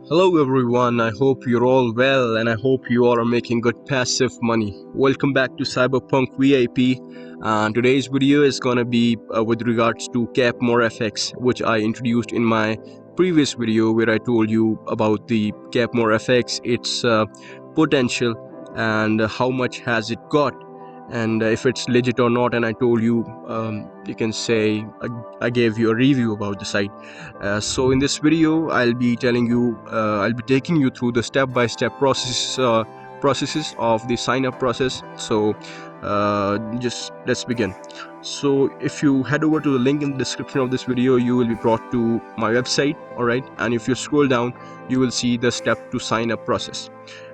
Hello everyone, I hope you're all well and I hope you all are making good passive money. Welcome back to Cyberpunk VIP, and today's video is gonna be with regards to Cappmore Fx, which I introduced in my previous video where I told you about the Cappmore Fx, its potential and how much has it got, and if it's legit or not. And I told you, you can say I gave you a review about the site. So in this video I'll be taking you through the step-by-step processes of the sign up process. So just let's begin. So if you head over to the link in the description of this video, you will be brought to my website. Alright, and if you scroll down, you will see the step to sign up process.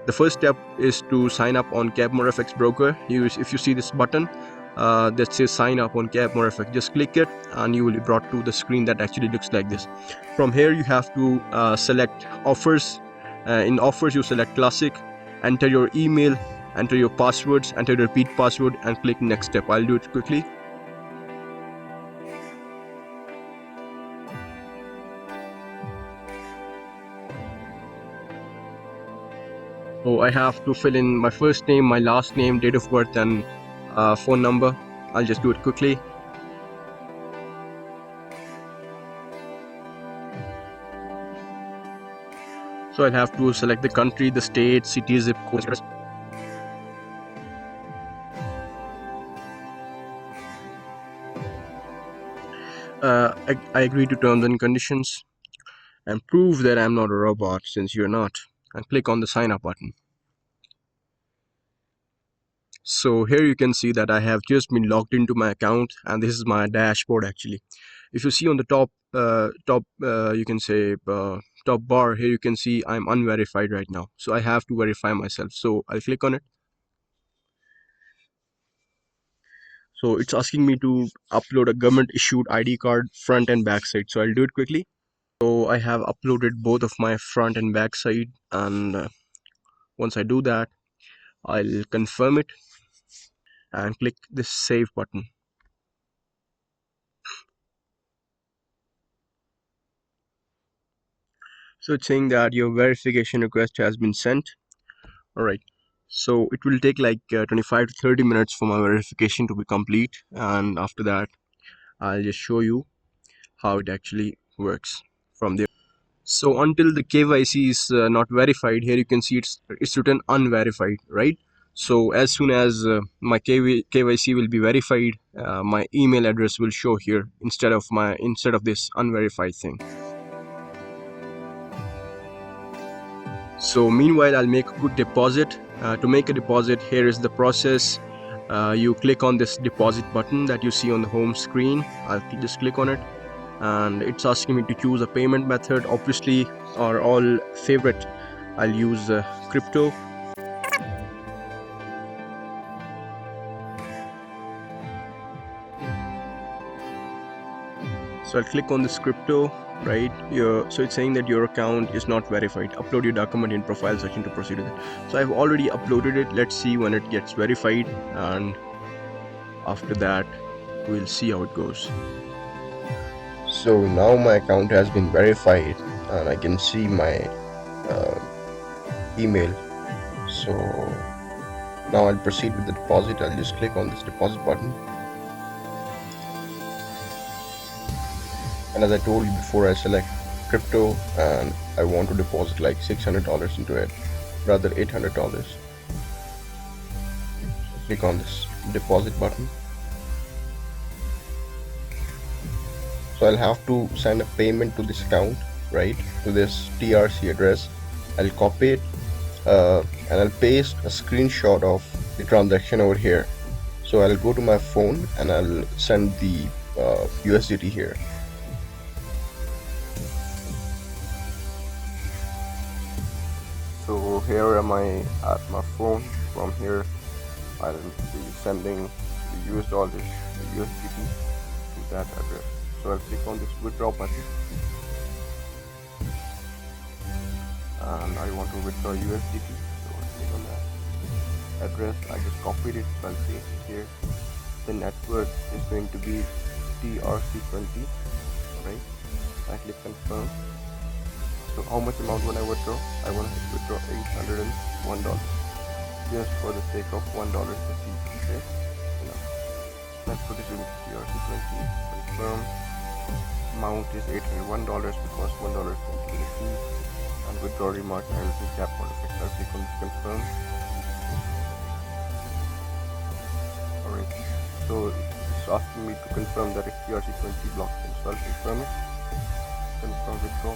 The first step is to sign up on CappmoreFx Broker. If you see this button that says sign up on CappmoreFx, just click it and you will be brought to the screen that actually looks like this. From here you have to select offers. In offers you select classic, enter your email, enter your passwords, enter the repeat password and click next step. I'll do it quickly. So I have to fill in my first name, my last name, date of birth and phone number. I'll just do it quickly. So I'll have to select the country, the state, city, zip code. I agree to terms and conditions and prove that I'm not a robot, since you're not, and click on the sign up button. So here you can see that I have just been logged into my account, and this is my dashboard actually. If you see on the top you can say top bar here, you can see I'm unverified right now, so I have to verify myself. So I'll click on it. So it's asking me to upload a government issued ID card, front and back side, so I'll do it quickly. So I have uploaded both of my front and back side, and once I do that, I'll confirm it and click this save button. So it's saying that your verification request has been sent. Alright, so it will take like 25 to 30 minutes for my verification to be complete, and after that I'll just show you how it actually works from there. So until the KYC is not verified, here you can see it's written unverified, right? So as soon as my KYC will be verified, my email address will show here instead of this unverified thing. So meanwhile I'll make a good deposit. To make a deposit, here is the process. You click on this deposit button that you see on the home screen. I'll just click on it, and it's asking me to choose a payment method. Obviously our all favorite, I'll use crypto. So I'll click on this crypto, right? So it's saying that your account is not verified. Upload your document in profile section to proceed with it. So I've already uploaded it. Let's see when it gets verified, and after that we'll see how it goes. So now my account has been verified and I can see my email. So now I'll proceed with the deposit. I'll just click on this deposit button, and as I told you before, I select crypto and I want to deposit like $600 into it, rather $800. So click on this deposit button. So I'll have to send a payment to this account, right, to this TRC address. I'll copy it and I'll paste a screenshot of the transaction over here. So I'll go to my phone and I'll send the USDT here. So here am I at my phone. From here I'll be sending the US dollars, the USDT, to that address. So I'll click on this withdraw button, and I want to withdraw USDT, so I'll click on that address. I just copied it, so I'll paste it here. The network is going to be TRC20, right? I click confirm. So how much amount when I withdraw? I want to withdraw $801 just for the sake of $1 per fee. Okay, so now let's put it into CRC20. Confirm. Amount is $801 because $1 is going to be the fee. And withdraw remark, I will do CappmoreFx. I'll click on this confirm. Alright, so it's asking me to confirm that it's CRC20 blockchain, so I'll confirm it. Confirm withdraw.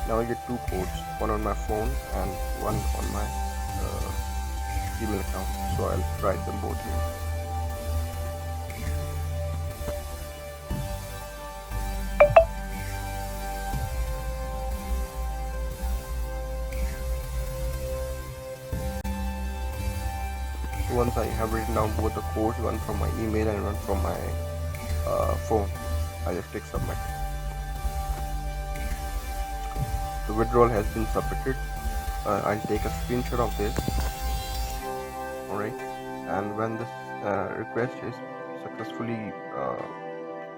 Now I get two codes, one on my phone and one on my email account, so I'll write them both here. So once I have written down both the codes, one from my email and one from my phone, I just click submit. The withdrawal has been submitted. I'll take a screenshot of this. Alright, and when this request is successfully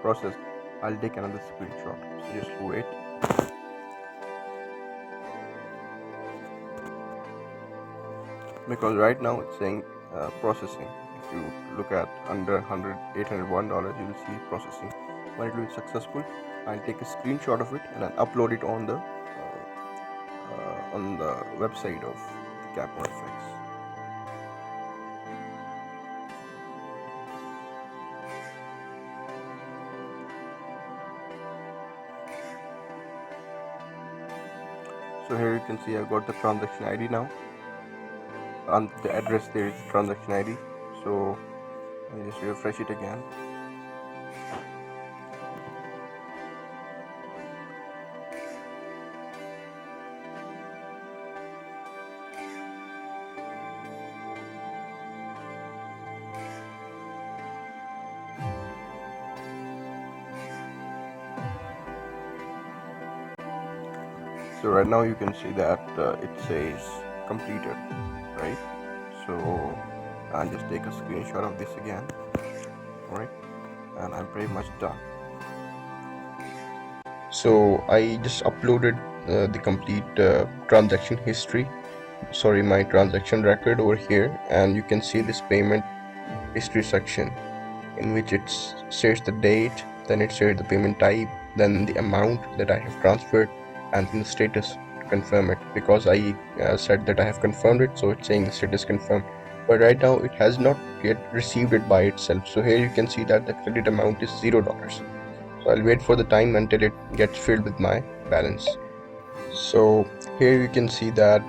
processed, I'll take another screenshot. So just wait. Because right now it's saying processing. If you look at under $801, you will see processing. When it will be successful, I'll take a screenshot of it and I'll upload it on the website of CappmoreFx. So here you can see I got the transaction ID now. On the address there is transaction ID. So I just refresh it again. So right now you can see that it says completed, right? So I'll just take a screenshot of this again. Alright, and I'm pretty much done. So I just uploaded the complete transaction history, my transaction record over here, and you can see this payment history section in which it says the date, then it says the payment type, then the amount that I have transferred, and then the status to confirm it, because I said that I have confirmed it, so it's saying the status confirmed. But right now it has not yet received it by itself. So here you can see that the credit amount is $0. So I'll wait for the time until it gets filled with my balance. So here you can see that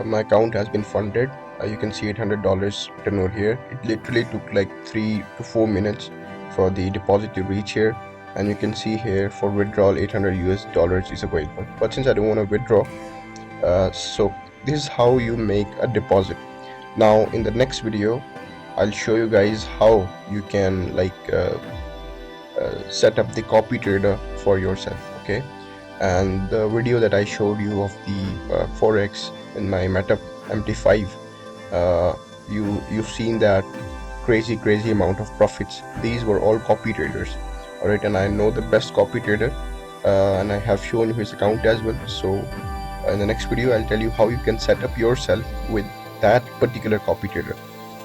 my account has been funded. You can see $800 written over here. It literally took like 3 to 4 minutes for the deposit to reach here, and you can see here for withdrawal $800 is available. But since I don't want to withdraw, so this is how you make a deposit. Now in the next video I'll show you guys how you can set up the copy trader for yourself. Okay, and the video that I showed you of the forex in my meta MT5, you've seen that crazy amount of profits. These were all copy traders. Alright, and I know the best copy trader, and I have shown you his account as well. So in the next video I'll tell you how you can set up yourself with that particular copy trader.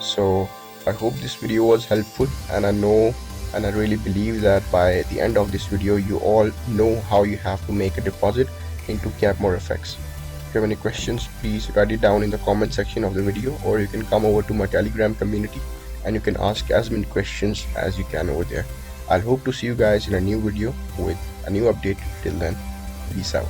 So I hope this video was helpful, and I know and I really believe that by the end of this video you all know how you have to make a deposit into CappmoreFx. If you have any questions, please write it down in the comment section of the video, or you can come over to my Telegram community and you can ask as many questions as you can over there. I'll hope to see you guys in a new video with a new update. Till then, peace out.